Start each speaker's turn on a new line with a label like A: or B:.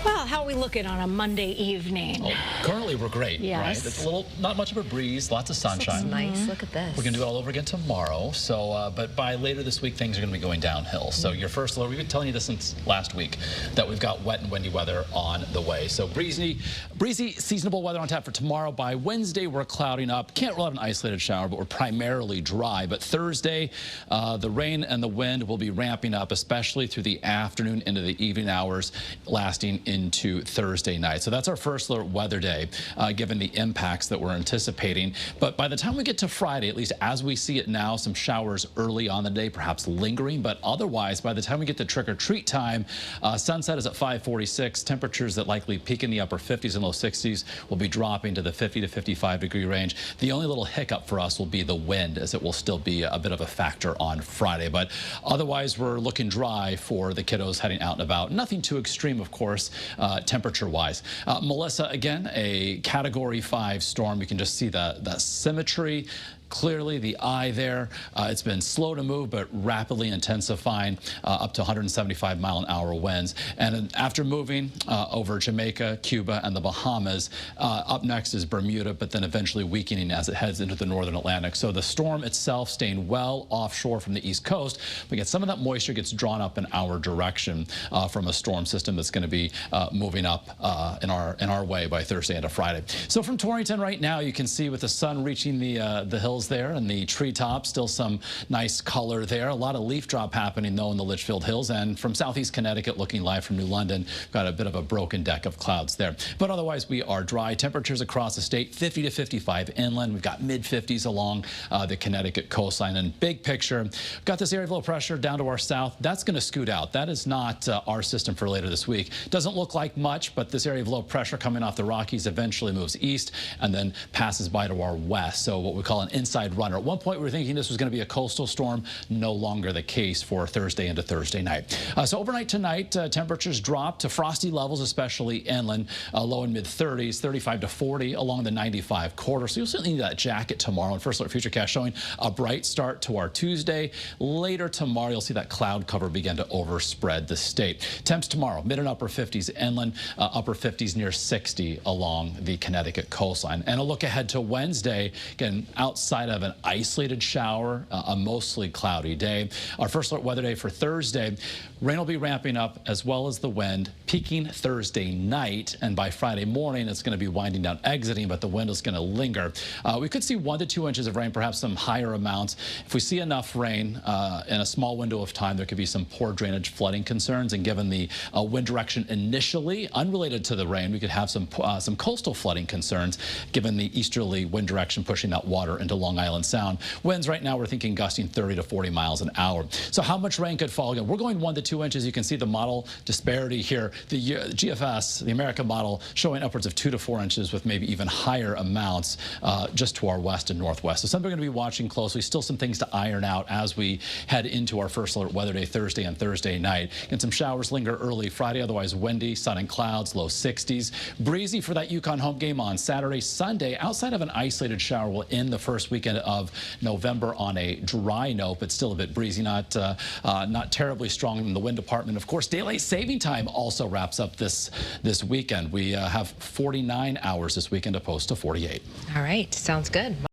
A: Well, how are we looking on a Monday evening?
B: Well, currently we're great,
A: Yes.
B: right? It's a little, not much of a breeze, lots of sunshine.
C: Nice. Look at this.
B: We're going to do it all over again tomorrow. So, but by later this week, things are going to be going downhill. So your first alert, we've been telling you this since last week, that we've got wet and windy weather on the way. So breezy, seasonable weather on tap for tomorrow. By Wednesday, we're clouding up. Can't rule out an isolated shower, but we're primarily dry. But Thursday, the rain and the wind will be ramping up, especially through the afternoon into the evening hours, lasting into Thursday night. So that's our first alert weather day, given the impacts that we're anticipating. But by the time we get to Friday, at least as we see it now, some showers early on the day, perhaps lingering, but otherwise, by the time we get to trick-or-treat time, sunset is at 5:46. Temperatures that likely peak in the upper 50s and low 60s will be dropping to the 50 to 55 degree range. The only little hiccup for us will be the wind, as it will still be a bit of a factor on Friday. But otherwise, we're looking dry for the kiddos heading out and about. Nothing too extreme, of course, temperature-wise. Melissa, again, a Category 5 storm. You can just see the symmetry. Clearly, the eye there. It's been slow to move, but rapidly intensifying up to 175-mile-an-hour winds. And after moving over Jamaica, Cuba, and the Bahamas, up next is Bermuda, but then eventually weakening as it heads into the northern Atlantic. So the storm itself staying well offshore from the east coast, but yet some of that moisture gets drawn up in our direction from a storm system that's going to be moving up in our way by Thursday into Friday. So from Torrington right now, you can see with the sun reaching the hills there and the treetops, still some nice color there. A lot of leaf drop happening though in the Litchfield Hills, and from southeast Connecticut, looking live from New London, got a bit of a broken deck of clouds there. But otherwise, we are dry. Temperatures across the state, 50 to 55 inland. We've got mid-50s along the Connecticut coastline. And big picture, we've got this area of low pressure down to our south. That's going to scoot out. That is not our system for later this week. Doesn't look like much, but this area of low pressure coming off the Rockies eventually moves east and then passes by to our west. So what we call an inside runner. At one point, we were thinking this was going to be a coastal storm. No longer the case for Thursday into Thursday night. So overnight tonight, temperatures drop to frosty levels, especially inland, low and mid-30s, 35 to 40 along the 95 corridor. So you'll certainly need that jacket tomorrow. And First Alert Futurecast showing a bright start to our Tuesday. Later tomorrow, you'll see that cloud cover begin to overspread the state. Temps tomorrow, mid and upper 50s inland, upper 50s near 60 along the Connecticut coastline. And a look ahead to Wednesday, again, outside of an isolated shower, a mostly cloudy day. Our first alert weather day for Thursday, rain will be ramping up as well as the wind, peaking Thursday night, and by Friday morning it's going to be winding down, exiting, but the wind is going to linger. We could see 1 to 2 inches of rain, perhaps some higher amounts. If we see enough rain in a small window of time, there could be some poor drainage flooding concerns, and given the wind direction initially, unrelated to the rain, we could have some coastal flooding concerns given the easterly wind direction pushing that water into Long Island Sound. Winds right now, we're thinking gusting 30 to 40 miles an hour. So how much rain could fall? Again, we're going 1 to 2 inches. You can see the model disparity here. The GFS, the American model, showing upwards of 2 to 4 inches with maybe even higher amounts just to our west and northwest. So something we're going to be watching closely. Still some things to iron out as we head into our first alert weather day Thursday and Thursday night. And some showers linger early Friday, otherwise windy, sun and clouds, low 60s. Breezy for that UConn home game on Saturday. Sunday, outside of an isolated shower, will end the first weekend of November on a dry note, but still a bit breezy, not terribly strong in the wind department. Of course, daylight saving time also wraps up this weekend. We have 49 hours this weekend opposed to 48.
C: All right, sounds good.